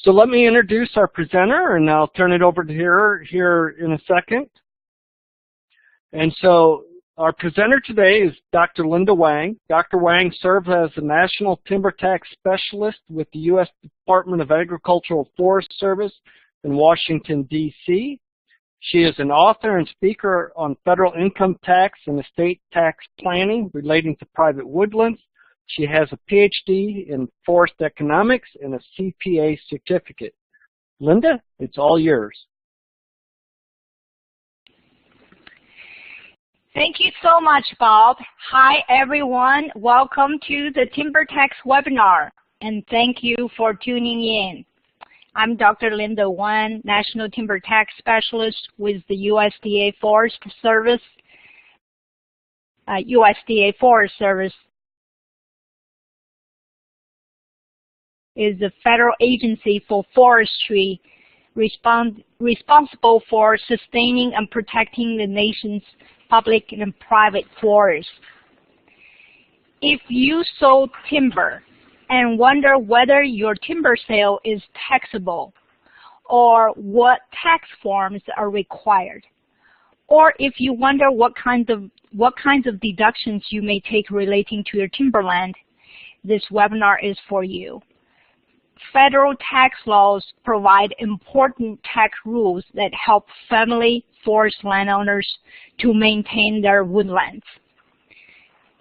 So let me introduce our presenter, and I'll turn it over to her here in a second. And so our presenter today is Dr. Linda Wang. Dr. Wang serves as the National Timber Tax Specialist with the U.S. Department of Agricultural Forest Service in Washington, D.C. She is an author and speaker on federal income tax and estate tax planning relating to private woodlands. She has a PhD in forest economics and a CPA certificate. Linda, it's all yours. Thank you so much, Bob. Hi, everyone. Welcome to the Timber Tax webinar, and thank you for tuning in. I'm Dr. Linda Wang, National Timber Tax Specialist with the USDA Forest Service. USDA Forest Service is the federal agency for forestry responsible for sustaining and protecting the nation's public and private forests. If you sold timber and wonder whether your timber sale is taxable or what tax forms are required, or if you wonder what kinds of deductions you may take relating to your timberland, this webinar is for you. Federal tax laws provide important tax rules that help family forest landowners to maintain their woodlands.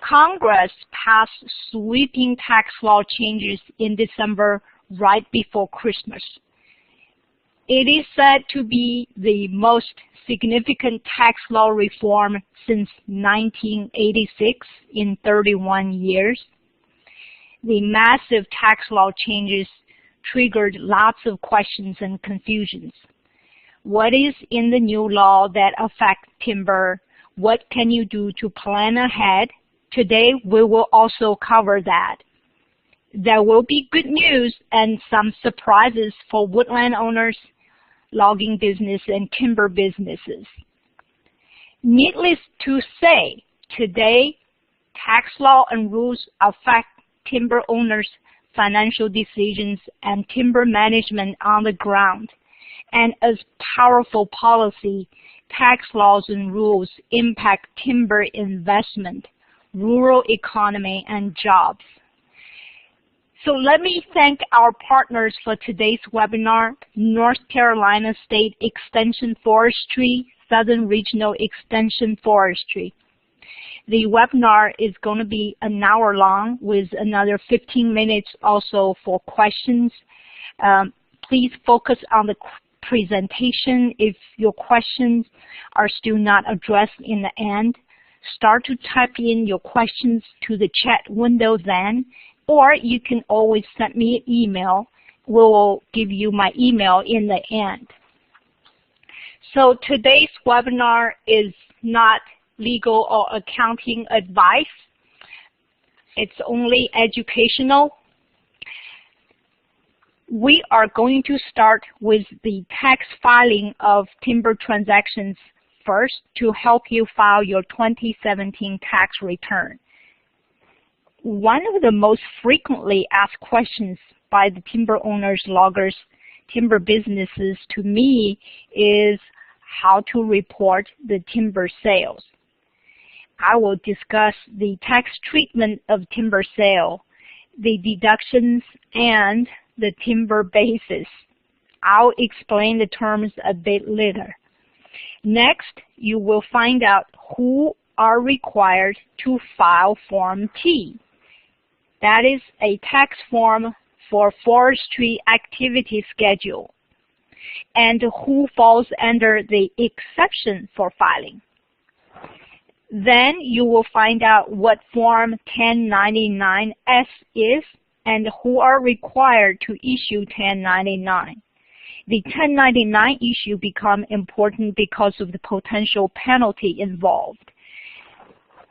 Congress passed sweeping tax law changes in December right before Christmas. It is said to be the most significant tax law reform since 1986 in 31 years. The massive tax law changes triggered lots of questions and confusions. What is in the new law that affects timber? What can you do to plan ahead? Today, we will also cover that. There will be good news and some surprises for woodland owners, logging business, and timber businesses. Needless to say, today, tax law and rules affect timber owners' financial decisions and timber management on the ground. And as powerful policy, tax laws and rules impact timber investment, rural economy, and jobs. So let me thank our partners for today's webinar, North Carolina State Extension Forestry, Southern Regional Extension Forestry. The webinar is going to be an hour long with another 15 minutes also for questions. Please focus on the presentation. If your questions are still not addressed in the end, start to type in your questions to the chat window then, or you can always send me an email. We will give you my email in the end. So today's webinar is not legal or accounting advice. It's only educational. We are going to start with the tax filing of timber transactions first to help you file your 2017 tax return. One of the most frequently asked questions by the timber owners, loggers, timber businesses to me is how to report the timber sales. I will discuss the tax treatment of timber sale, the deductions, and the timber basis. I'll explain the terms a bit later. Next, you will find out who are required to file Form T. That is a tax form for forestry activity schedule, and who falls under the exception for filing. Then you will find out what Form 1099-S is and who are required to issue 1099. The 1099 issue becomes important because of the potential penalty involved.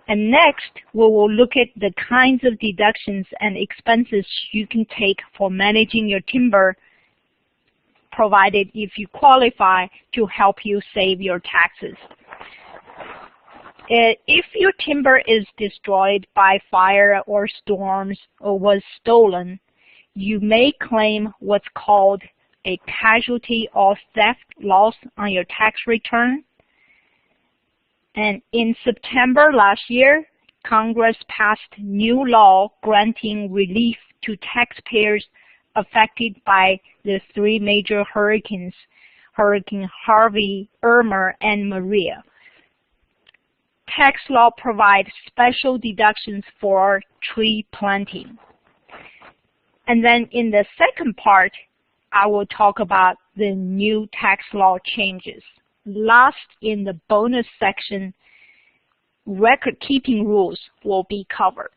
And next, we will look at the kinds of deductions and expenses you can take for managing your timber, provided if you qualify to help you save your taxes. If your timber is destroyed by fire or storms or was stolen, you may claim what's called a casualty or theft loss on your tax return. And in September last year, Congress passed new law granting relief to taxpayers affected by the three major hurricanes, Hurricane Harvey, Irma, and Maria. Tax law provides special deductions for tree planting. And then in the second part, I will talk about the new tax law changes. Last, in the bonus section, record-keeping rules will be covered.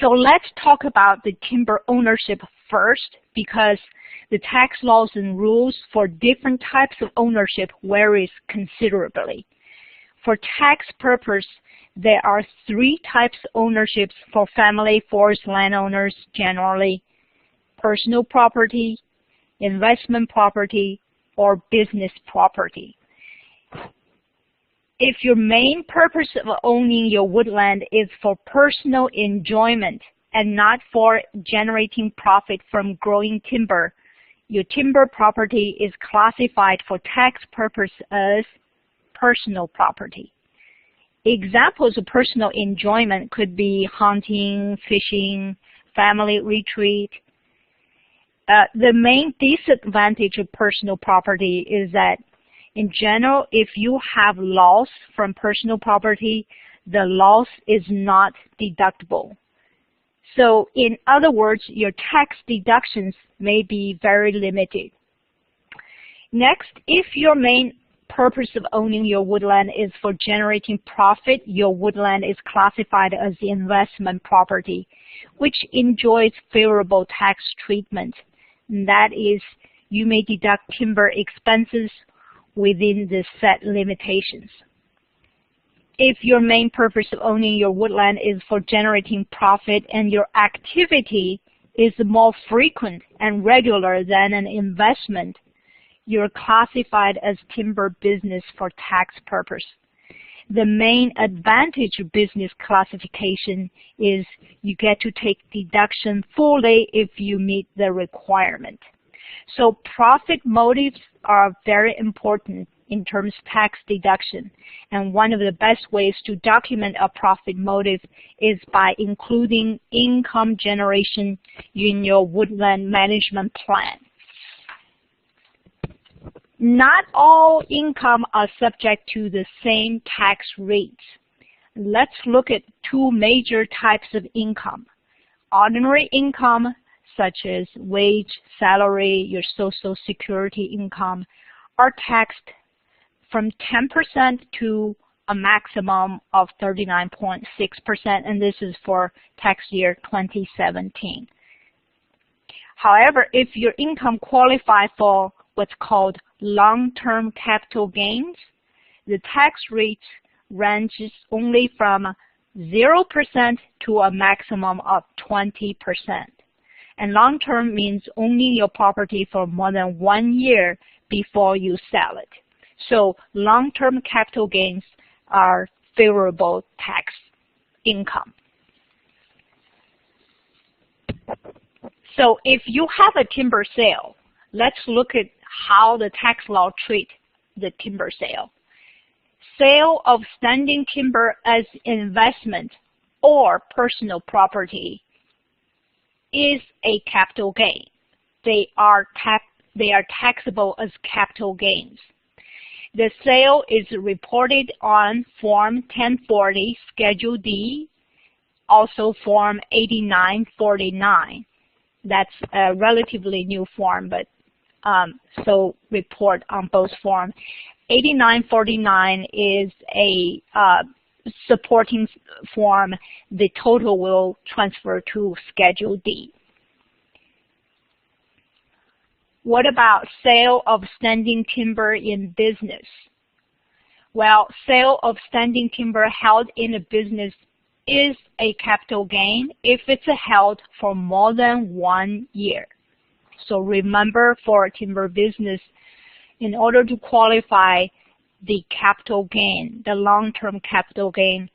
So let's talk about the timber ownership first, because the tax laws and rules for different types of ownership varies considerably. For tax purpose, there are three types of ownerships for family forest landowners generally: personal property, investment property, or business property. If your main purpose of owning your woodland is for personal enjoyment and not for generating profit from growing timber, your timber property is classified for tax purpose as personal property. Examples of personal enjoyment could be hunting, fishing, family retreat. The main disadvantage of personal property is that, in general, if you have loss from personal property, the loss is not deductible. So, in other words, your tax deductions may be very limited. Next, if your main purpose of owning your woodland is for generating profit, your woodland is classified as investment property, which enjoys favorable tax treatment. And that is, you may deduct timber expenses within the set limitations. If your main purpose of owning your woodland is for generating profit and your activity is more frequent and regular than an investment, you're classified as timber business for tax purpose. The main advantage of business classification is you get to take deduction fully if you meet the requirement. So profit motives are very important in terms of tax deduction. And one of the best ways to document a profit motive is by including income generation in your woodland management plan. Not all income are subject to the same tax rates. Let's look at two major types of income. Ordinary income, such as wage, salary, your Social Security income, are taxed from 10% to a maximum of 39.6%, and this is for tax year 2017. However, if your income qualifies for what's called long-term capital gains, the tax rates ranges only from 0% to a maximum of 20%. And long-term means owning your property for more than 1 year before you sell it. So long-term capital gains are favorable tax income. So if you have a timber sale, let's look at how the tax law treats the timber sale. Sale of standing timber as investment or personal property is a capital gain. They are taxable as capital gains. The sale is reported on Form 1040, Schedule D, also Form 8949. That's a relatively new form, but so report on both forms. 8949 is a supporting form. The total will transfer to Schedule D. What about sale of standing timber in business? Well, sale of standing timber held in a business is a capital gain if it's held for more than 1 year. So remember, for a timber business, in order to qualify the capital gain, the long-term capital gain,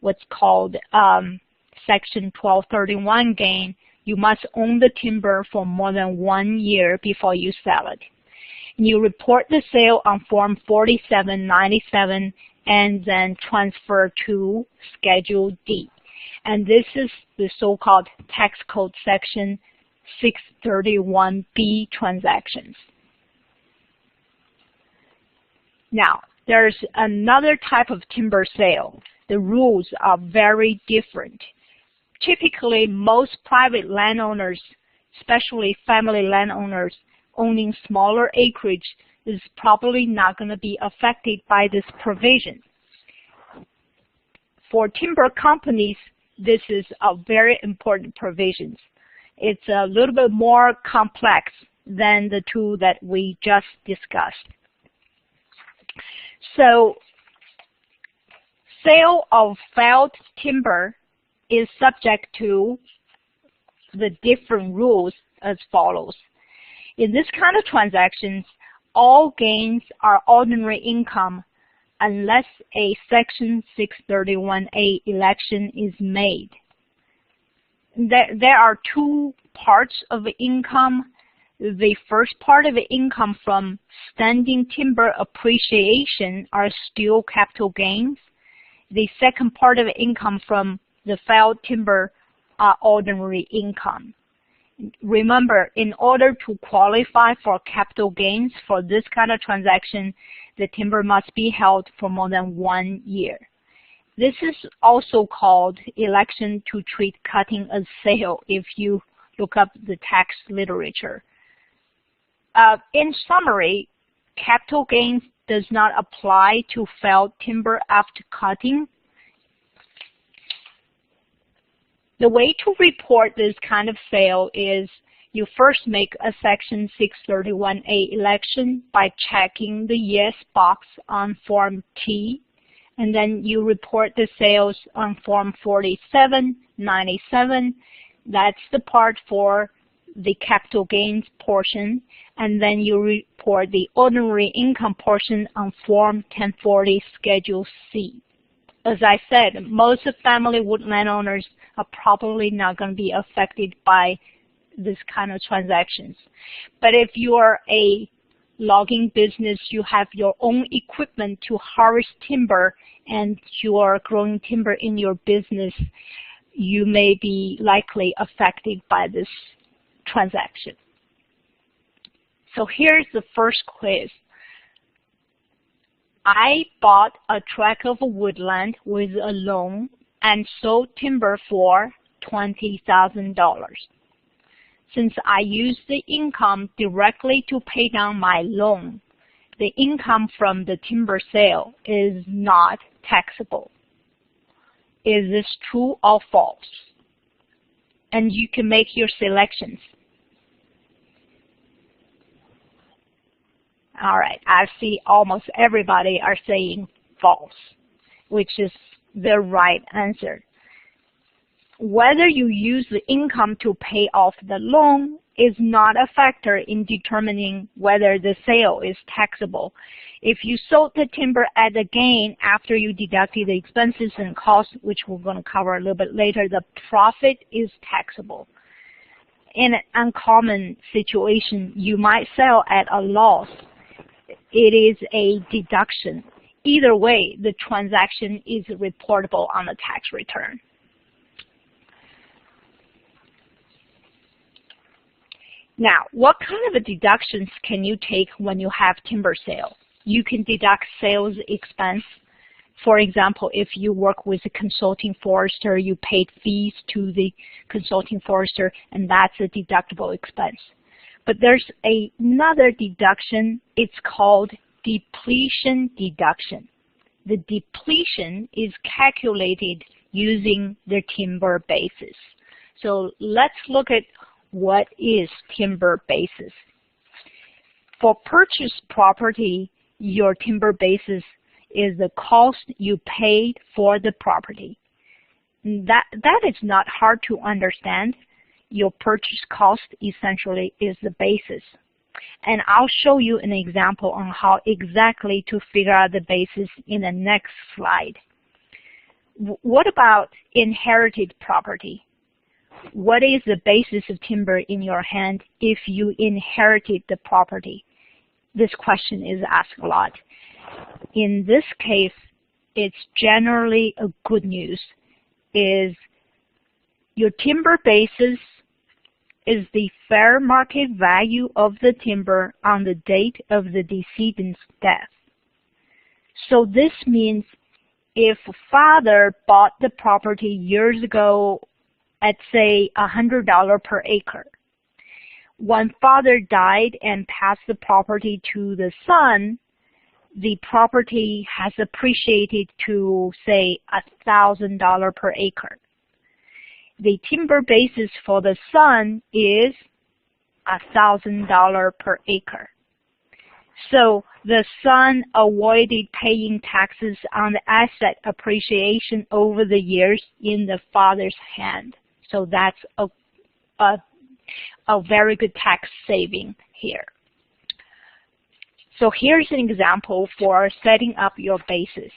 what's called Section 1231 gain, you must own the timber for more than 1 year before you sell it. And you report the sale on Form 4797 and then transfer to Schedule D. And this is the so-called tax code section 631B transactions. Now, there's another type of timber sale. The rules are very different. Typically, most private landowners, especially family landowners owning smaller acreage, is probably not going to be affected by this provision. For timber companies, this is a very important provision. It's a little bit more complex than the two that we just discussed. So, sale of felled timber is subject to the different rules as follows. In this kind of transactions, all gains are ordinary income unless a Section 631A election is made. There are two parts of income. The first part of the income from standing timber appreciation are still capital gains. The second part of the income from the felled timber are ordinary income. Remember, in order to qualify for capital gains for this kind of transaction, the timber must be held for more than 1 year. This is also called election to treat cutting as sale if you look up the tax literature. In summary, capital gains does not apply to felled timber after cutting. The way to report this kind of sale is you first make a Section 631A election by checking the yes box on Form T, and then you report the sales on Form 4797. That's the part for the capital gains portion, and then you report the ordinary income portion on Form 1040 Schedule C. As I said, most of family woodland owners are probably not going to be affected by this kind of transactions. But if you are a logging business, you have your own equipment to harvest timber, and you are growing timber in your business, you may be likely affected by this transaction. So here's the first quiz. I bought a tract of woodland with a loan and sold timber for $20,000. Since I used the income directly to pay down my loan, the income from the timber sale is not taxable. Is this true or false? And you can make your selections. All right, I see almost everybody are saying false, which is the right answer. Whether you use the income to pay off the loan is not a factor in determining whether the sale is taxable. If you sold the timber at a gain after you deducted the expenses and costs, which we're going to cover a little bit later, the profit is taxable. In an uncommon situation, you might sell at a loss. It is a deduction. Either way, the transaction is reportable on the tax return. Now, what kind of deductions can you take when you have timber sale? You can deduct sales expense. For example, if you work with a consulting forester, you paid fees to the consulting forester, and that's a deductible expense. But there's another deduction. It's called depletion deduction. The depletion is calculated using the timber basis. So let's look at what is timber basis. For purchased property, your timber basis is the cost you paid for the property. That is not hard to understand. Your purchase cost essentially is the basis. And I'll show you an example on how exactly to figure out the basis in the next slide. What about inherited property? what is the basis of timber in your hand if you inherited the property? This question is asked a lot. In this case, it's generally a good news, is your timber basis is the fair market value of the timber on the date of the decedent's death. So this means if father bought the property years ago at, say, $100 per acre, when father died and passed the property to the son, the property has appreciated to, say, $1,000 per acre. The timber basis for the son is $1,000 per acre. So the son avoided paying taxes on the asset appreciation over the years in the father's hand. So that's a very good tax saving here. So here's an example for setting up your basis.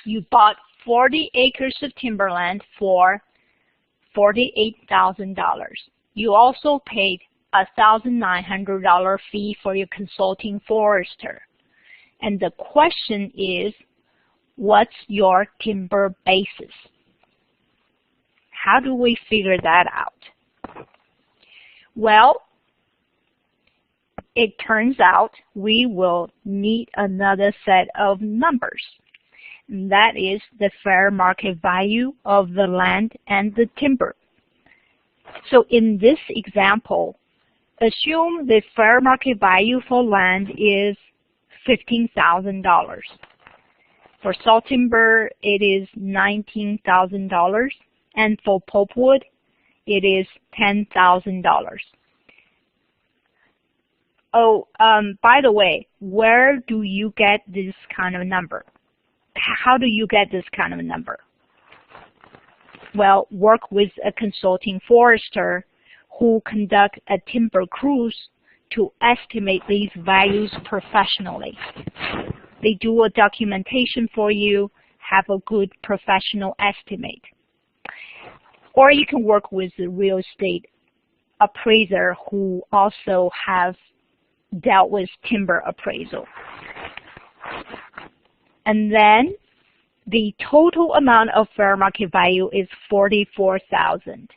You bought 40 acres of timberland for $48,000. You also paid a $1,900 fee for your consulting forester. And the question is, what's your timber basis? How do we figure that out? Well, it turns out we will need another set of numbers. And that is the fair market value of the land and the timber. So in this example, assume the fair market value for land is $15,000. For sawtimber, it is $19,000, and for pulpwood, it is $10,000. Oh, by the way, where do you get this kind of number? How do you get this kind of a number? Well, work with a consulting forester who conduct a timber cruise to estimate these values professionally. They do a documentation for you, have a good professional estimate. Or you can work with a real estate appraiser who also have dealt with timber appraisal. And then the total amount of fair market value is $44,000.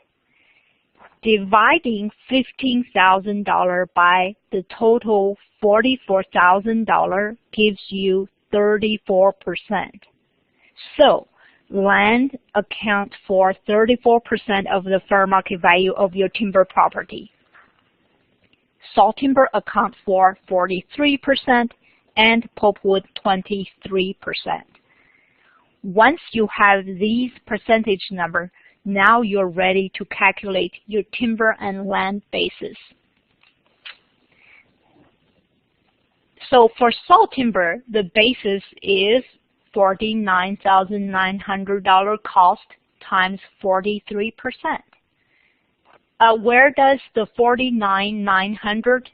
Dividing $15,000 by the total $44,000 gives you 34%. So land accounts for 34% of the fair market value of your timber property. Sawtimber accounts for 43% and pulpwood 23%. Once you have these percentage numbers, now you're ready to calculate your timber and land basis. So for sawtimber, the basis is $49,900 cost times 43%. Where does the $49,900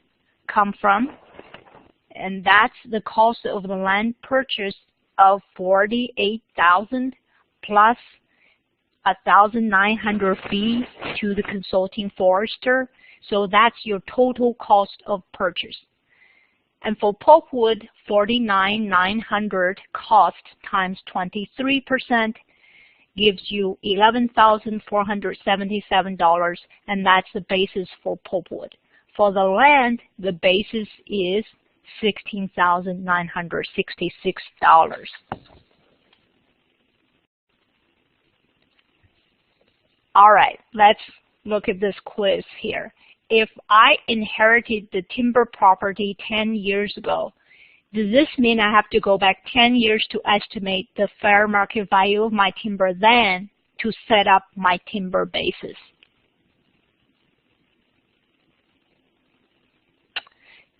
come from? And that's the cost of the land purchase of $48,000 plus $1,900 fee to the consulting forester. So that's your total cost of purchase. And for pulpwood, $49,900 cost times 23% gives you $11,477, and that's the basis for pulpwood. For the land, the basis is $16,966. All right, let's look at this quiz here. If I inherited the timber property 10 years ago, does this mean I have to go back 10 years to estimate the fair market value of my timber then to set up my timber basis?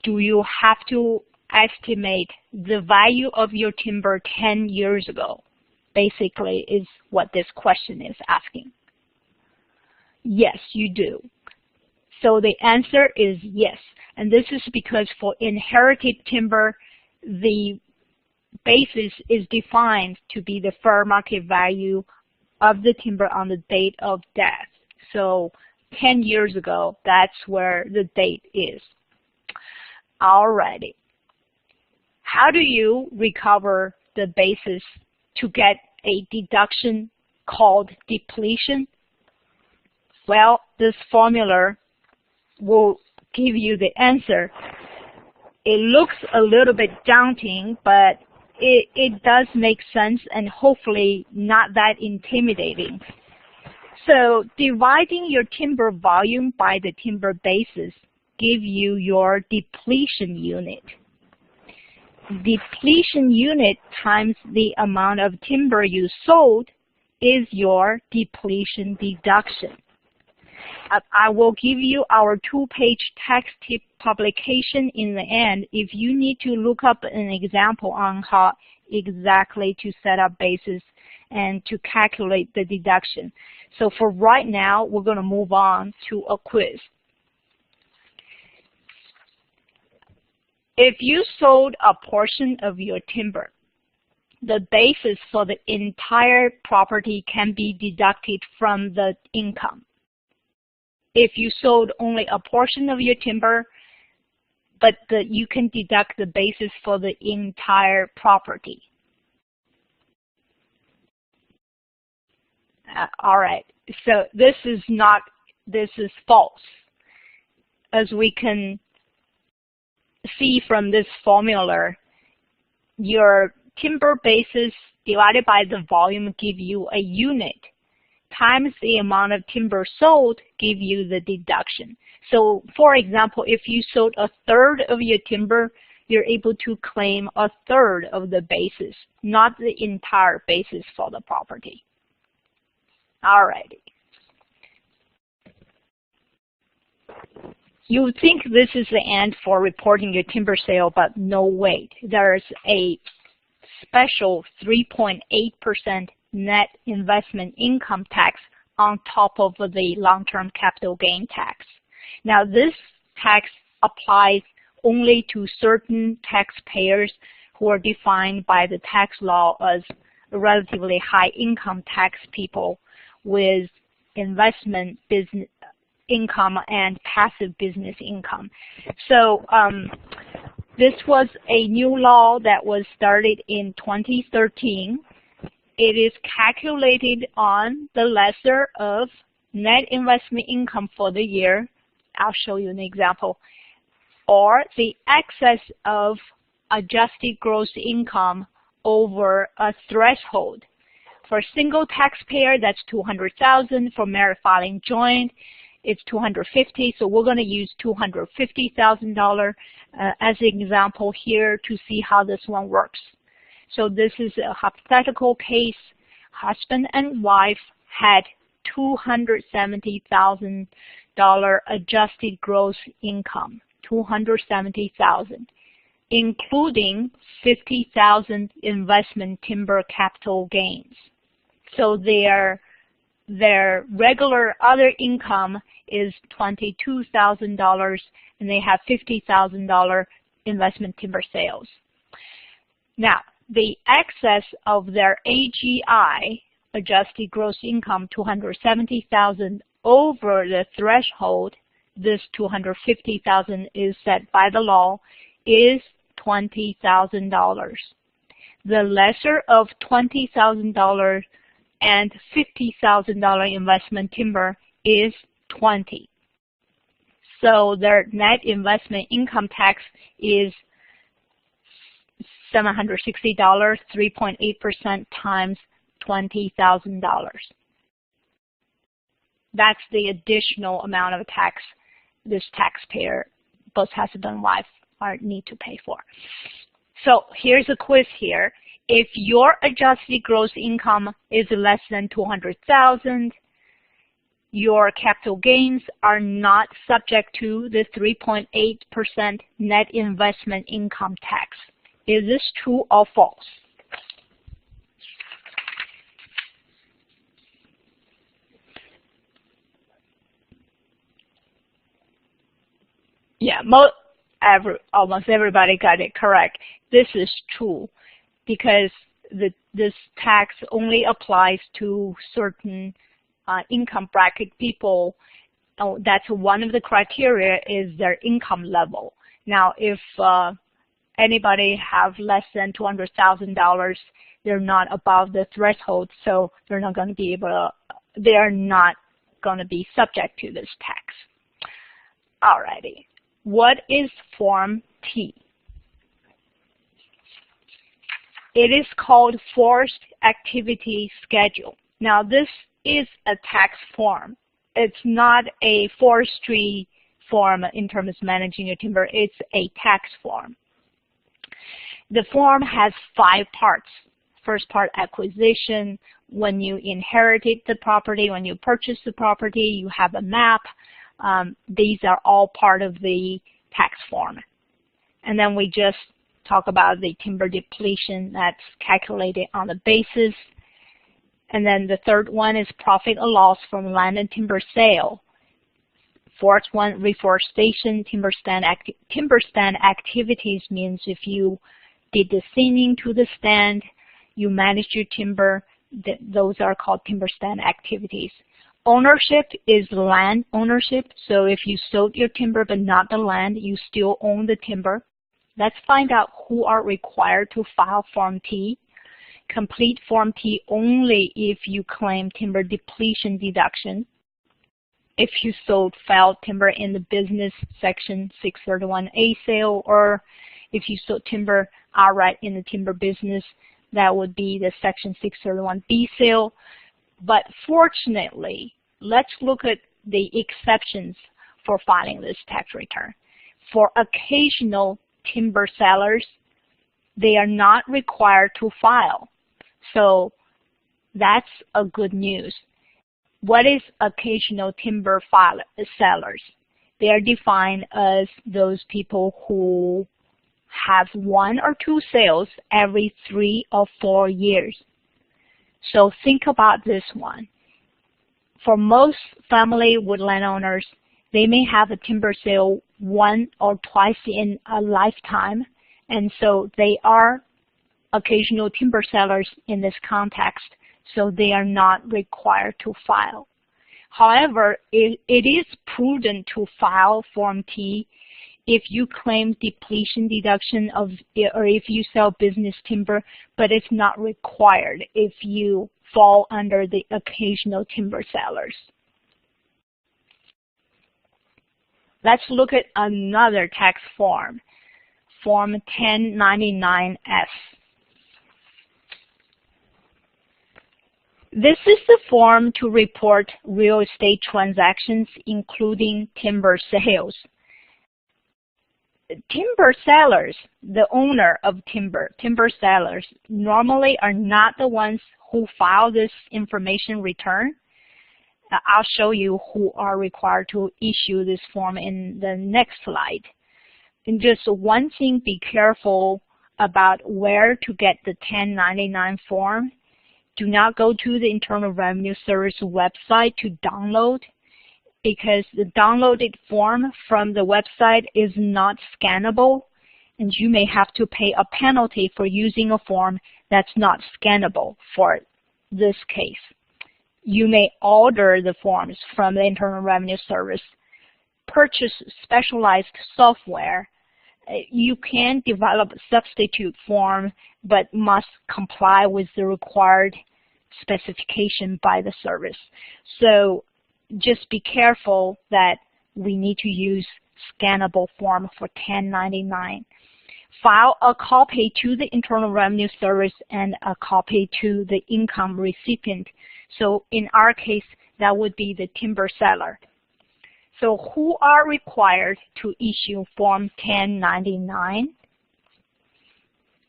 Do you have to estimate the value of your timber 10 years ago? Basically is what this question is asking. Yes, you do. So the answer is yes. And this is because for inherited timber, the basis is defined to be the fair market value of the timber on the date of death. So 10 years ago, that's where the date is. Alrighty. How do you recover the basis to get a deduction called depletion? Well, this formula will give you the answer. It looks a little bit daunting, but it does make sense and hopefully not that intimidating. So dividing your timber volume by the timber basis give you your depletion unit. Depletion unit times the amount of timber you sold is your depletion deduction. I will give you our 2-page tax tip publication in the end if you need to look up an example on how exactly to set up basis and to calculate the deduction. So for right now, we're going to move on to a quiz. If you sold a portion of your timber, the basis for the entire property can be deducted from the income. If you sold only a portion of your timber, but you can deduct the basis for the entire property. All right, so this is false. As we can see from this formula, your timber basis divided by the volume give you a unit, times the amount of timber sold give you the deduction. So for example, if you sold a third of your timber, you're able to claim a third of the basis, not the entire basis for the property. Alrighty. You would think this is the end for reporting your timber sale, but no, wait. There's a special 3.8% net investment income tax on top of the long-term capital gain tax. Now, this tax applies only to certain taxpayers who are defined by the tax law as relatively high income tax people with investment business income and passive business income. So this was a new law that was started in 2013. It is calculated on the lesser of net investment income for the year. I'll show you an example. Or the excess of adjusted gross income over a threshold. For a single taxpayer, that's $200,000. For merit filing joint, it's $250,000. So we're going to use $250,000 as an example here to see how this one works. So this is a hypothetical case. Husband and wife had $270,000 adjusted gross income, $270,000, including $50,000 investment timber capital gains. So their regular other income is $22,000, and they have $50,000 investment timber sales. Now, the excess of their AGI, adjusted gross income, $270,000 over the threshold, this $250,000 is set by the law, is $20,000. The lesser of $20,000 and $50,000 investment timber is $20,000. So their net investment income tax is $760, 3.8% times $20,000. That's the additional amount of tax this taxpayer, both husband and wife, need to pay for. So here's a quiz here. If your adjusted gross income is less than $200,000, your capital gains are not subject to the 3.8% net investment income tax. Is this true or false? Yeah, almost everybody got it correct. This is true because this tax only applies to certain income bracket people, that's one of the criteria is their income level. Now, if anybody have less than $200,000, they're not above the threshold, so they're not going to be able to, they are not going to be subject to this tax. Alrighty, what is Form T? It is called Forest Activity Schedule. Now, this is a tax form. It's not a forestry form in terms of managing your timber. It's a tax form. The form has 5 parts. First part, acquisition. When you inherited the property, when you purchase the property, you have a map. These are all part of the tax form. And then we just talk about the timber depletion that's calculated on the basis. And then the third one is profit or loss from land and timber sale. Fourth one, reforestation, timber stand activities means if you did the thinning to the stand, you manage your timber, those are called timber stand activities. Ownership is land ownership, so if you sold your timber but not the land, you still own the timber. Let's find out who are required to file Form T. Complete Form T only if you claim timber depletion deduction. If you sold felled timber in the business section 631A sale, or if you sold timber outright in the timber business, that would be the section 631B sale. But fortunately, let's look at the exceptions for filing this tax return. For occasional timber sellers, they are not required to file. So that's a good news. What is occasional timber sellers? They are defined as those people who have 1 or 2 sales every 3 or 4 years. So think about this one. For most family woodland owners, they may have a timber sale 1 or twice in a lifetime, and so they are occasional timber sellers in this context, so they are not required to file. However, it is prudent to file Form T if you claim depletion deduction or if you sell business timber, but it's not required if you fall under the occasional timber sellers. Let's look at another tax form, Form 1099-S. This is the form to report real estate transactions, including timber sales. Timber sellers, the owner of timber sellers, normally are not the ones who file this information return. I'll show you who are required to issue this form in the next slide. And just one thing, be careful about where to get the 1099 form. Do not go to the Internal Revenue Service website to download, because the downloaded form from the website is not scannable, and you may have to pay a penalty for using a form that's not scannable for this case. You may order the forms from the Internal Revenue Service, purchase specialized software. You can develop a substitute form, but must comply with the required specification by the service. So just be careful that we need to use scannable form for 1099. File a copy to the Internal Revenue Service and a copy to the income recipient. So in our case, that would be the timber seller. So who are required to issue Form 1099?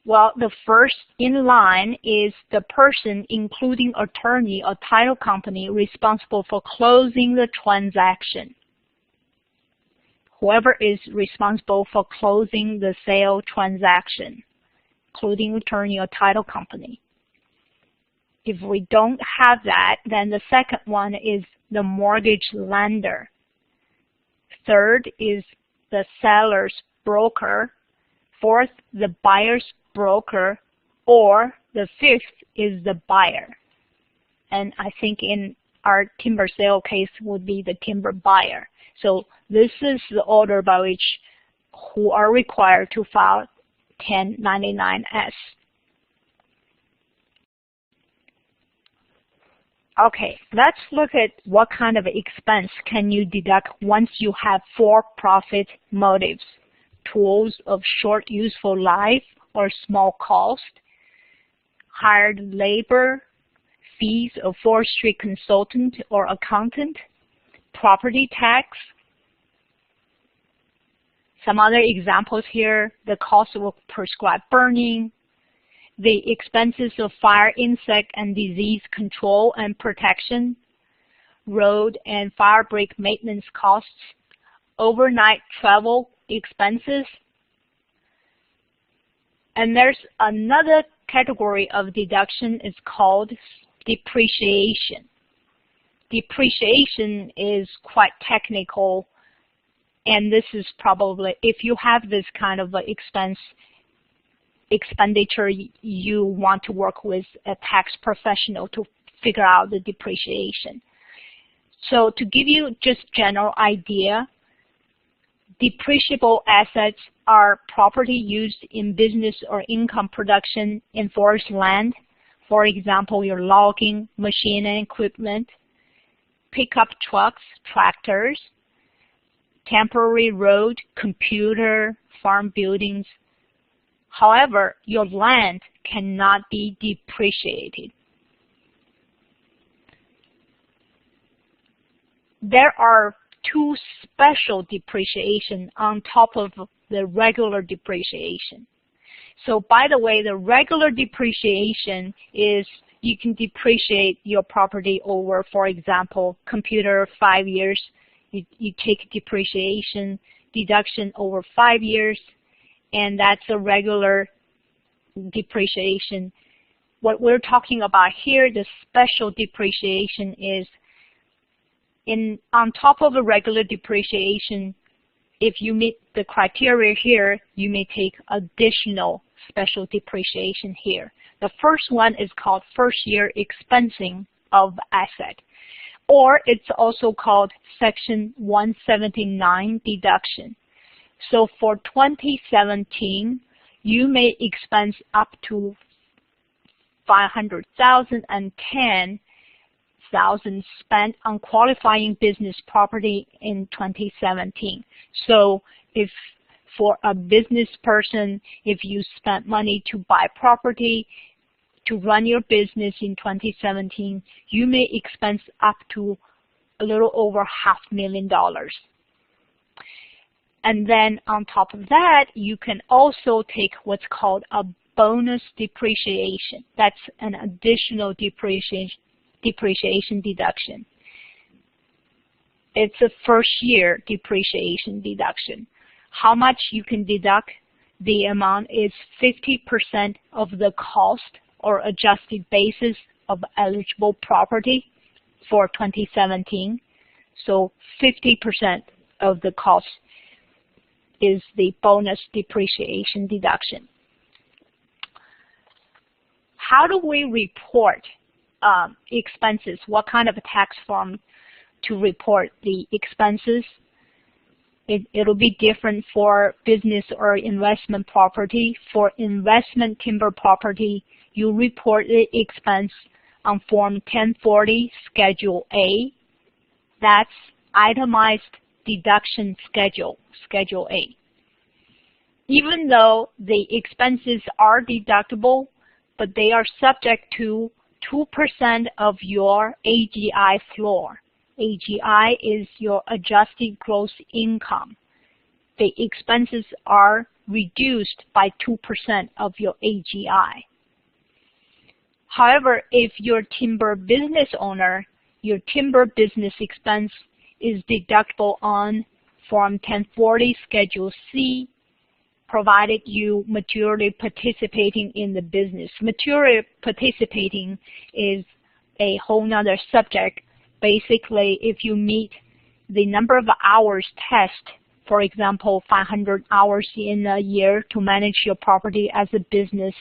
Well, the first in line is the person, including attorney or title company, responsible for closing the transaction. Whoever is responsible for closing the sale transaction, including attorney or title company. If we don't have that, then the second one is the mortgage lender. Third is the seller's broker. Fourth, the buyer's broker, or the fifth is the buyer. And I think in our timber sale case would be the timber buyer. So this is the order by which who are required to file 1099-S. Okay, let's look at what kind of expense can you deduct once you have for-profit motives: tools of short useful life or small cost, hired labor, fees of forestry consultant or accountant, property tax. Some other examples here: the cost of prescribed burning, the expenses of fire, insect, and disease control and protection, road and fire break maintenance costs, overnight travel expenses. And there's another category of deduction. It's called depreciation. Depreciation is quite technical, and this is probably, if you have this kind of expenditure, you want to work with a tax professional to figure out the depreciation. So to give you just general idea, depreciable assets are property used in business or income production in forest land. For example, your logging, machine and equipment, pickup trucks, tractors, temporary road, computer, farm buildings. However, your land cannot be depreciated. There are two special depreciation on top of the regular depreciation. So by the way, the regular depreciation is you can depreciate your property over, for example, computer 5 years. You take depreciation deduction over 5 years, and that's a regular depreciation. What we're talking about here, the special depreciation, is on top of a regular depreciation. If you meet the criteria here, you may take additional special depreciation here. The first one is called first year expensing of asset, or it's also called Section 179 deduction. So for 2017, you may expense up to $500,000 and $10,000 spent on qualifying business property in 2017. So if for a business person, if you spent money to buy property to run your business in 2017, you may expense up to a little over $500,000. And then on top of that, you can also take what's called a bonus depreciation. That's an additional depreciation deduction. It's a first year depreciation deduction. How much you can deduct? The amount is 50% of the cost or adjusted basis of eligible property for 2017. So 50% of the cost is the bonus depreciation deduction. How do we report expenses? What kind of a tax form to report the expenses? It'll be different for business or investment property. For investment timber property, you report the expense on Form 1040 Schedule A. That's itemized deduction schedule, Schedule A. Even though the expenses are deductible, but they are subject to 2% of your AGI floor. AGI is your adjusted gross income. The expenses are reduced by 2% of your AGI. However, if you're a timber business owner, your timber business expense is deductible on Form 1040 Schedule C, provided you materially participating in the business. Materially participating is a whole nother subject. Basically, if you meet the number of hours test, for example, 500 hours in a year to manage your property as a business,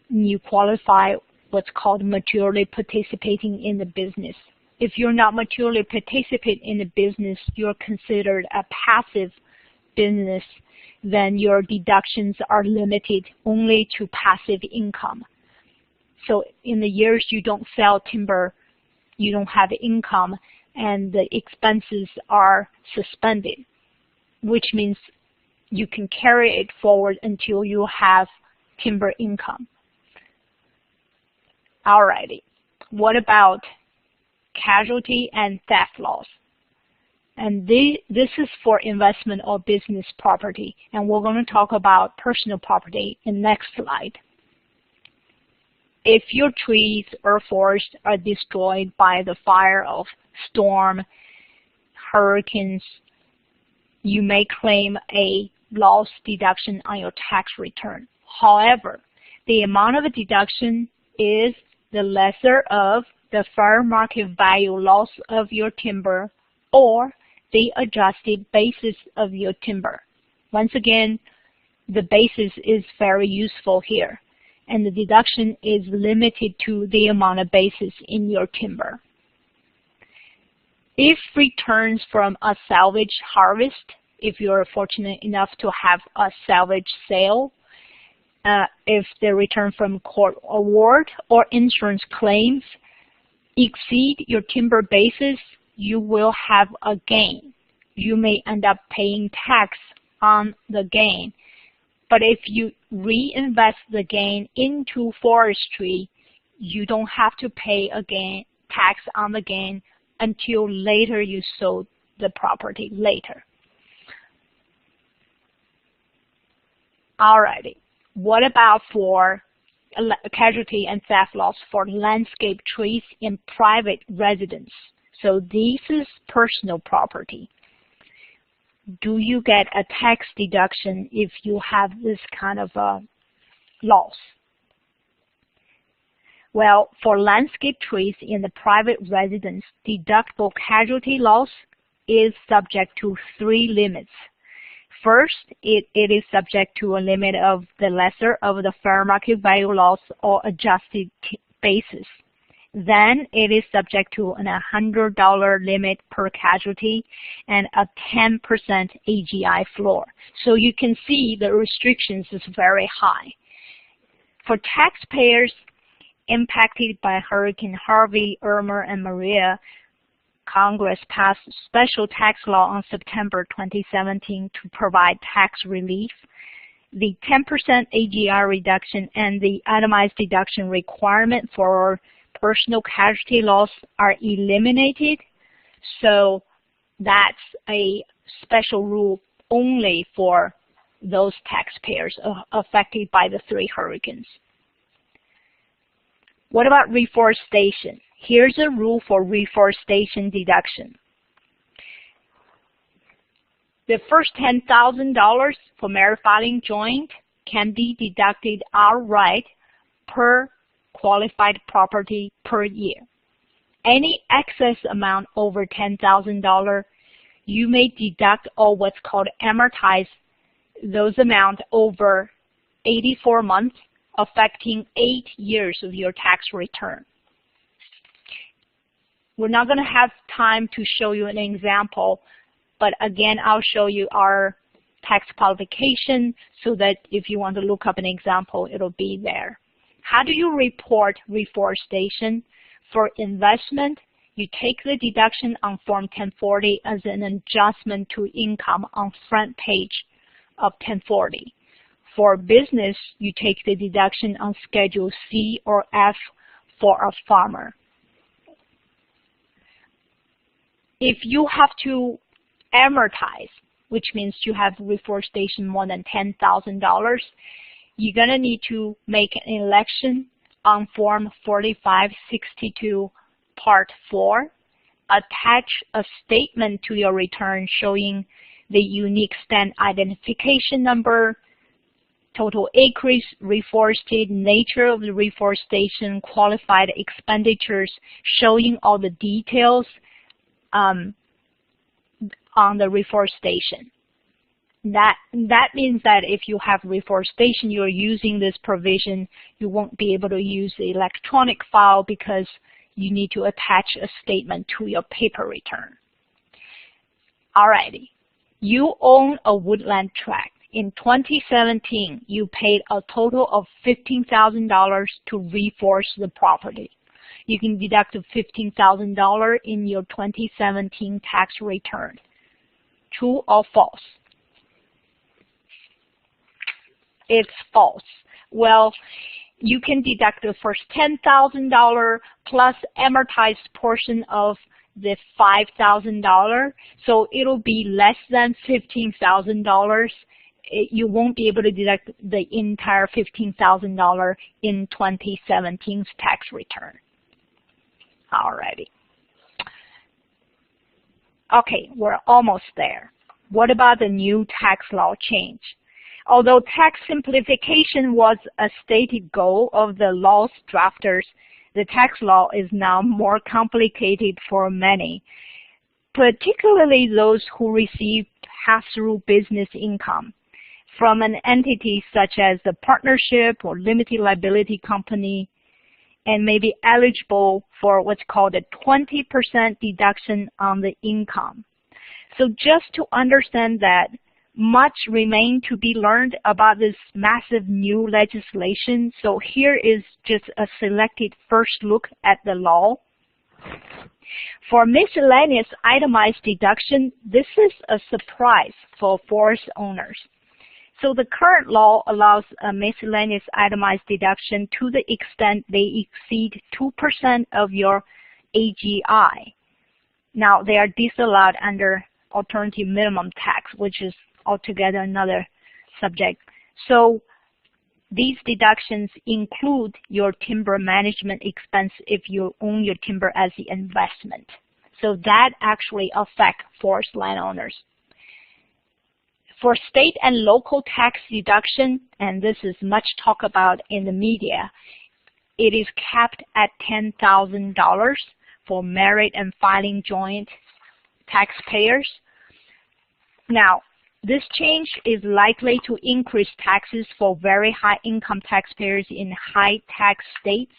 you qualify what's called materially participating in the business. if you're not materially participate in the business, you're considered a passive business, then your deductions are limited only to passive income. So in the years you don't sell timber, you don't have income, and the expenses are suspended, which means you can carry it forward until you have timber income. Alrighty, what about casualty and theft loss? And this is for investment or business property, and we're going to talk about personal property in the next slide. If your trees or forests are destroyed by the fire of storm, hurricanes, you may claim a loss deduction on your tax return. However, the amount of a deduction is the lesser of the fair market value loss of your timber or the adjusted basis of your timber. Once again, the basis is very useful here, and the deduction is limited to the amount of basis in your timber. If returns from a salvage harvest, if you're fortunate enough to have a salvage sale, if the return from court award or insurance claims exceed your timber basis, you will have a gain. You may end up paying tax on the gain. But if you reinvest the gain into forestry, you don't have to pay tax on the gain until later you sold the property later. Alrighty, what about for casualty and theft loss for landscape trees in private residence? So this is personal property. Do you get a tax deduction if you have this kind of a loss? Well, for landscape trees in the private residence, deductible casualty loss is subject to 3 limits. First, it is subject to a limit of the lesser of the fair market value loss or adjusted basis. Then it is subject to an $100 limit per casualty and a 10% AGI floor. So you can see the restrictions is very high. For taxpayers impacted by Hurricane Harvey, Irma, and Maria, Congress passed special tax law on September 2017 to provide tax relief. The 10% AGI reduction and the itemized deduction requirement for personal casualty loss are eliminated, so that's a special rule only for those taxpayers affected by the 3 hurricanes. What about reforestation? Here's a rule for reforestation deduction. The first $10,000 for merit filing joint can be deducted outright per qualified property per year. Any excess amount over $10,000, you may deduct or what's called amortize those amounts over 84 months, affecting 8 years of your tax return. We're not going to have time to show you an example, but again, I'll show you our tax qualification so that if you want to look up an example, it'll be there. How do you report reforestation? For investment, you take the deduction on Form 1040 as an adjustment to income on front page of 1040. For business, you take the deduction on Schedule C or F for a farmer. If you have to amortize, which means you have reforestation more than $10,000, you're going to need to make an election on Form 4562 Part 4. Attach a statement to your return showing the unique stand identification number, total acreage reforested, nature of the reforestation, qualified expenditures, showing all the details on the reforestation. That means that if you have reforestation, you're using this provision, you won't be able to use the electronic file because you need to attach a statement to your paper return. Alrighty, you own a woodland tract. In 2017, you paid a total of $15,000 to reforest the property. You can deduct $15,000 in your 2017 tax return. True or false? It's false. Well, you can deduct the first $10,000 plus amortized portion of the $5,000, so it'll be less than $15,000. You won't be able to deduct the entire $15,000 in 2017's tax return. Alrighty. Okay, we're almost there. What about the new tax law change? Although tax simplification was a stated goal of the law's drafters, the tax law is now more complicated for many, particularly those who receive pass-through business income from an entity such as the partnership or limited liability company, and may be eligible for what's called a 20% deduction on the income. So just to understand that, much remains to be learned about this massive new legislation. So here is just a selected first look at the law. For miscellaneous itemized deduction, this is a surprise for forest owners. So the current law allows a miscellaneous itemized deduction to the extent they exceed 2% of your AGI. Now, they are disallowed under alternative minimum tax, which is altogether another subject. So these deductions include your timber management expense if you own your timber as the investment. So that actually affects forest landowners. For state and local tax deduction, and this is much talked about in the media, it is capped at $10,000 for married and filing joint taxpayers. Now, this change is likely to increase taxes for very high income taxpayers in high tax states,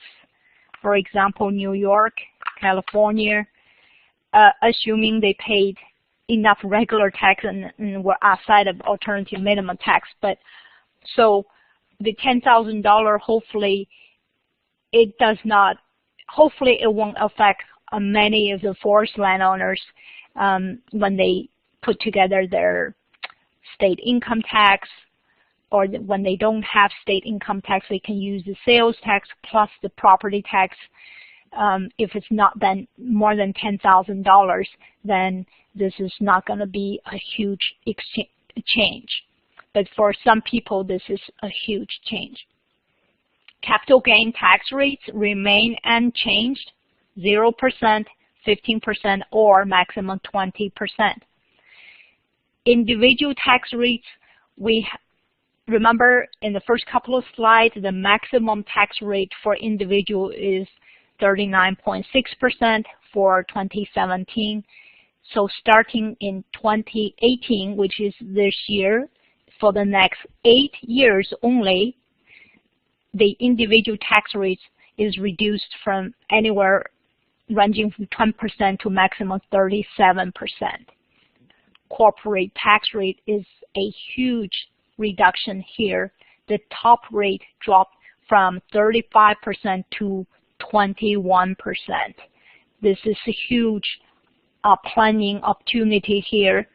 for example, New York, California, assuming they paid enough regular tax and were outside of alternative minimum tax. But so the $10,000, hopefully it does not, hopefully it won't affect many of the forest landowners when they put together their state income tax, or when they don't have state income tax, they can use the sales tax plus the property tax. If it's not then more than $10,000, then this is not going to be a huge change. But for some people, this is a huge change. Capital gain tax rates remain unchanged, 0%, 15%, or maximum 20%. Individual tax rates, we remember in the first couple of slides, the maximum tax rate for individual is 39.6% for 2017. So starting in 2018, which is this year, for the next 8 years only, the individual tax rate is reduced from anywhere ranging from 10% to maximum 37%. Corporate tax rate is a huge reduction here. The top rate dropped from 35% to 21%. This is a huge planning opportunity here.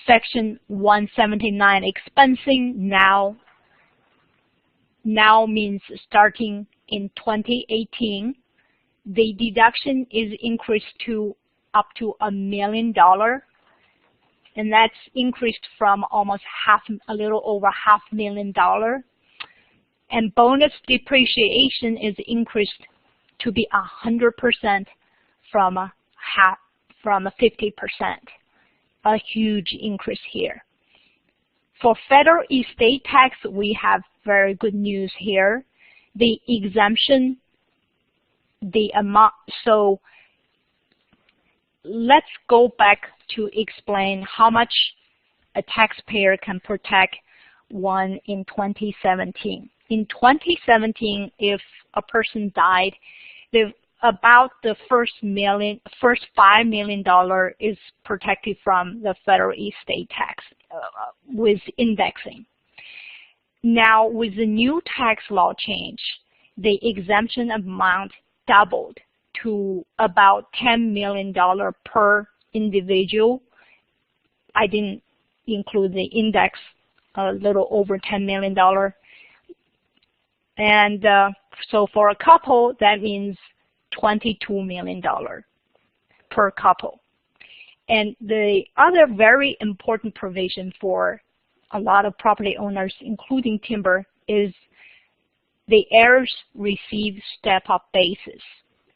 Section 179 expensing now means starting in 2018, the deduction is increased to up to $1 million, and that's increased from almost a little over $500,000. And bonus depreciation is increased to be 100% from 50%. A huge increase here. For federal estate tax, we have very good news here. The exemption, the amount, so let's go back to explain how much a taxpayer can protect one in 2017. in 2017, if a person died, about the first $5 million is protected from the federal estate tax with indexing. Now, with the new tax law change, the exemption amount doubled to about $10 million per individual. I didn't include the index, a little over $10 million. And so for a couple, that means $22 million per couple. And the other very important provision for a lot of property owners, including timber, is the heirs receive step-up basis.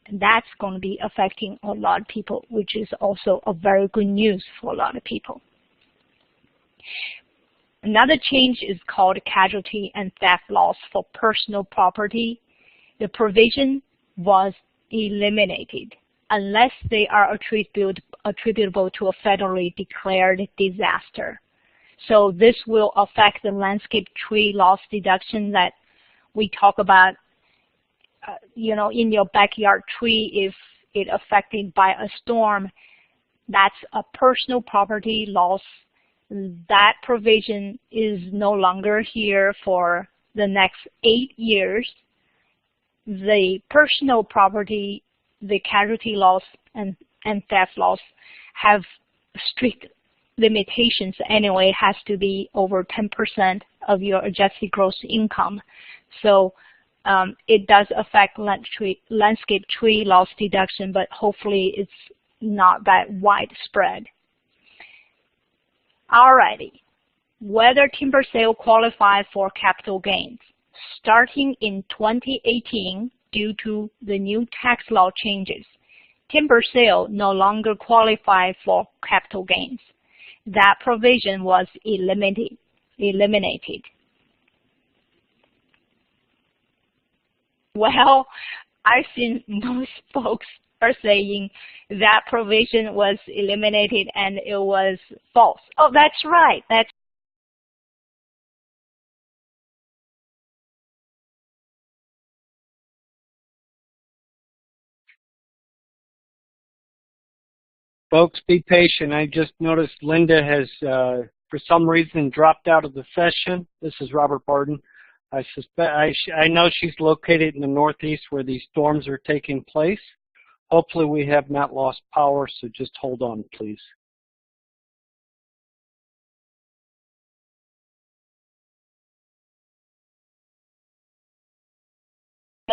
And that's going to be affecting a lot of people, which is also a very good news for a lot of people. Another change is called casualty and theft loss for personal property. The provision was eliminated unless they are attributable to a federally declared disaster. So this will affect the landscape tree loss deduction that we talk about, you know, in your backyard tree if it affected by a storm. That's a personal property loss. That provision is no longer here for the next 8 years. The personal property, the casualty loss and theft loss have strict limitations anyway. It has to be over 10% of your adjusted gross income. So it does affect landscape tree loss deduction, but hopefully it's not that widespread. Alrighty, whether timber sale qualifies for capital gains. Starting in 2018, due to the new tax law changes, timber sale no longer qualify for capital gains. That provision was eliminated. Well, I've seen most folks are saying that provision was eliminated and it was false. Oh, that's right. That's Folks, be patient. I just noticed Linda has, for some reason, dropped out of the session. This is Robert Barden. I know she's located in the Northeast where these storms are taking place. Hopefully we have not lost power, so just hold on, please.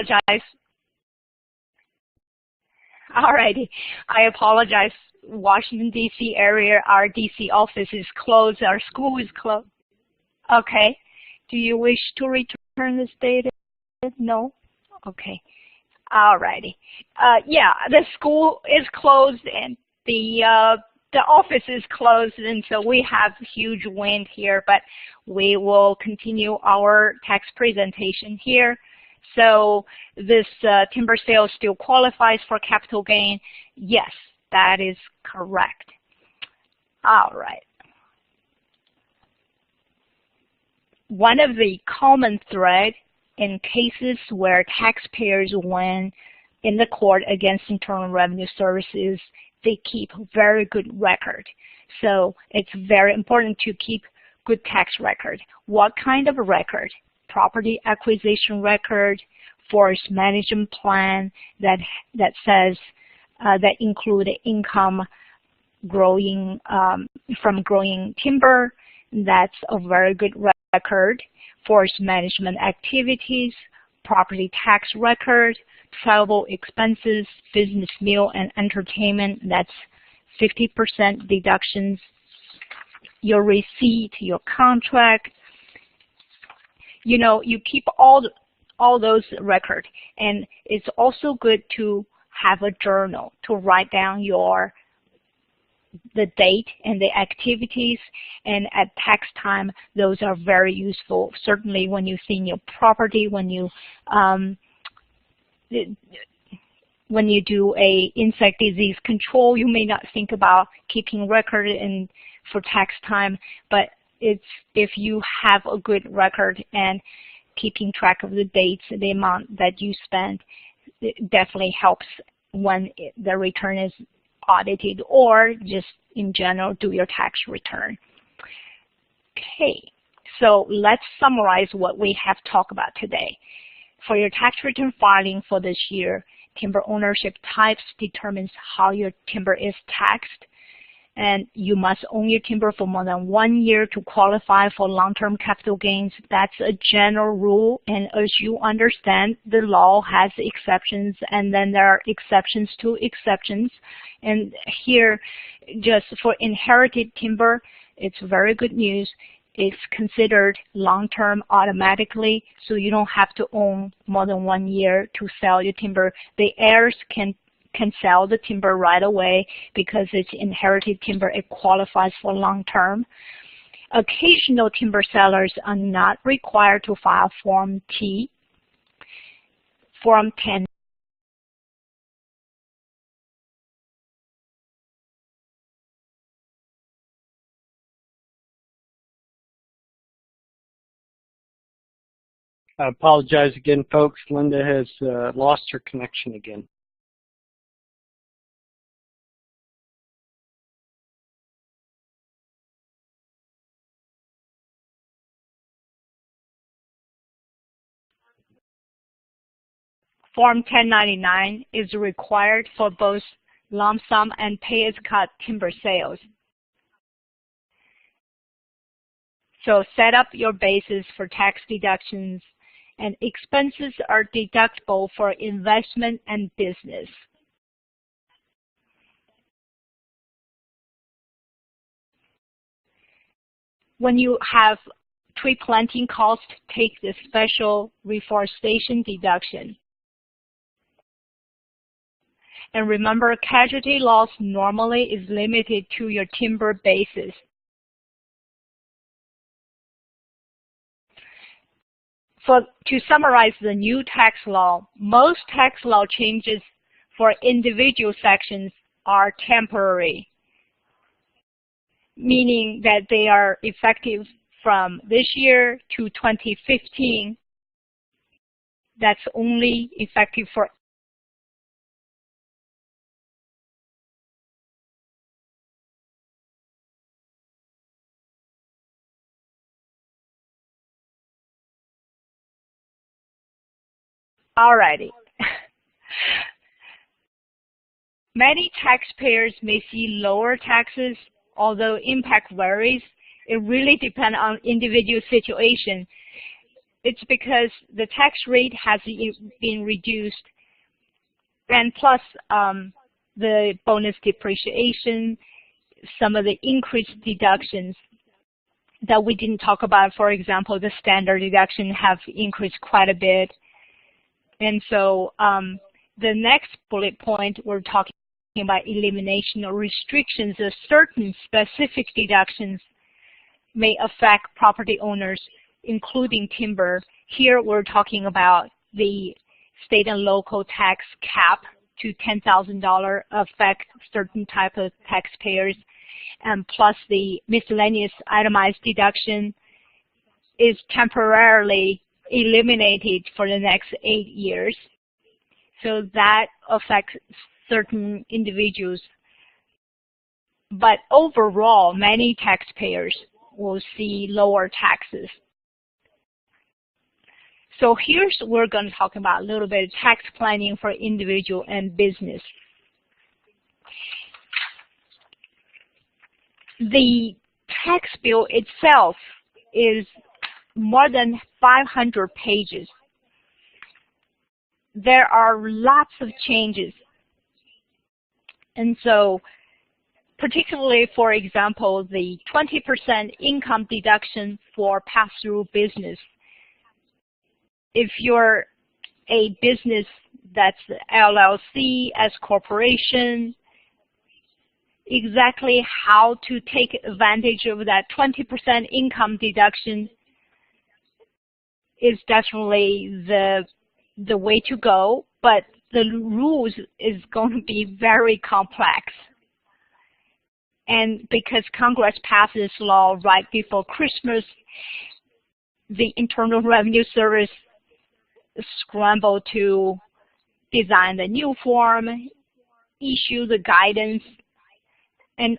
apologize. Alrighty, I apologize. Washington, D.C. area, our D.C. office is closed, our school is closed. Okay. Do you wish to return this data? No? Okay. Alrighty. Yeah, the school is closed and the office is closed, and so we have huge wind here, but we will continue our tax presentation here. So this timber sale still qualifies for capital gain? Yes, that is correct. All right. One of the common threads in cases where taxpayers win in the court against Internal Revenue Services, they keep very good record. So it's very important to keep good tax record. What kind of a record? Property acquisition record, forest management plan that says that include income growing from growing timber. That's a very good record. Forest management activities, property tax record, travel expenses, business meal and entertainment. That's 50% deductions. Your receipt, your contract. You know, you keep all those records, and it's also good to have a journal to write down the date and the activities, and at tax time, those are very useful. Certainly when you see your property, when you do a insect disease control, you may not think about keeping record for tax time, but if you have a good record and keeping track of the dates, the amount that you spent, it definitely helps when the return is audited, or just in general do your tax return. Okay, so let's summarize what we have talked about today. For your tax return filing for this year, timber ownership types determines how your timber is taxed, and you must own your timber for more than 1 year to qualify for long-term capital gains. That's a general rule, and as you understand, the law has exceptions, and then there are exceptions to exceptions. And here, just for inherited timber, it's very good news. It's considered long-term automatically, so you don't have to own more than 1 year to sell your timber. The heirs can sell the timber right away because it's inherited timber. It qualifies for long-term. Occasional timber sellers are not required to file Form T. Form 10. I apologize again, folks. Linda has lost her connection again. Form 1099 is required for both lump sum and pay-as-cut timber sales. So set up your basis for tax deductions, and expenses are deductible for investment and business. When you have tree planting costs, take the special reforestation deduction. And remember, casualty loss normally is limited to your timber basis. To summarize the new tax law, most tax law changes for individual sections are temporary, meaning that they are effective from this year to 2015. That's only effective for Alrighty. Many taxpayers may see lower taxes, although impact varies. It really depends on individual situation. It's because the tax rate has been reduced, and plus the bonus depreciation, some of the increased deductions that we didn't talk about. For example, the standard deduction have increased quite a bit. And so the next bullet point, we're talking about elimination or restrictions of certain specific deductions may affect property owners, including timber. Here we're talking about the state and local tax cap to $10,000 affect certain type of taxpayers, and plus the miscellaneous itemized deduction is temporarily eliminated for the next 8 years. So that affects certain individuals. But overall, many taxpayers will see lower taxes. So here's we're going to talk about a little bit of tax planning for individual and business. The tax bill itself is more than 500 pages. There are lots of changes. And so particularly, for example, the 20% income deduction for pass-through business. If you're a business that's LLC, as corporation, exactly how to take advantage of that 20% income deduction is definitely the way to go, but the rules is going to be very complex. And because Congress passed this law right before Christmas, the Internal Revenue Service scrambled to design the new form, issue the guidance, and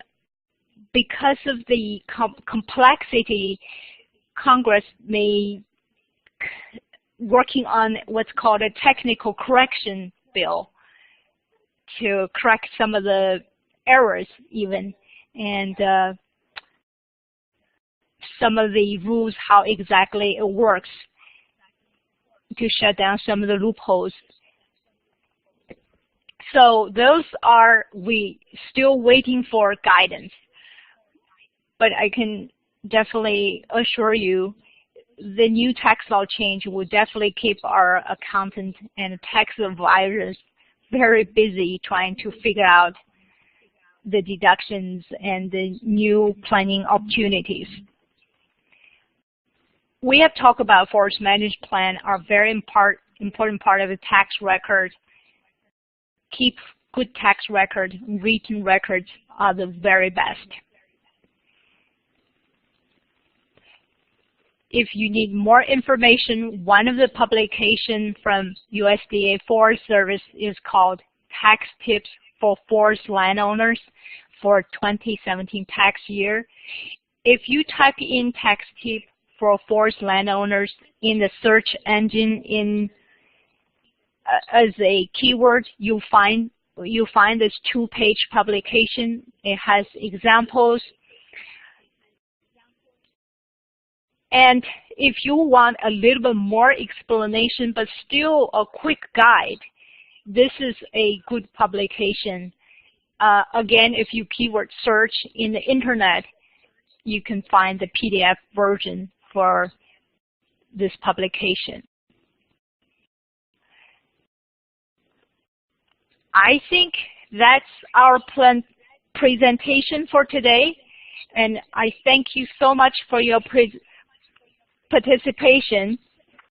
because of the complexity, Congress may working on what's called a technical correction bill to correct some of the errors even, and some of the rules, how exactly it works to shut down some of the loopholes. So those are, we still waiting for guidance. But I can definitely assure you the new tax law change will definitely keep our accountants and tax advisors very busy trying to figure out the deductions and the new planning opportunities. We have talked about forest management plan are very important part of the tax record. Keep good tax record, written records are the very best. If you need more information, one of the publications from USDA Forest Service is called Tax Tips for Forest Landowners for 2017 tax year. If you type in tax tip for forest landowners in the search engine as a keyword, you'll find this 2-page publication. It has examples. And if you want a little bit more explanation but still a quick guide, this is a good publication. Again, if you keyword search in the internet, you can find the PDF version for this publication. I think that's our presentation for today, and I thank you so much for your participation.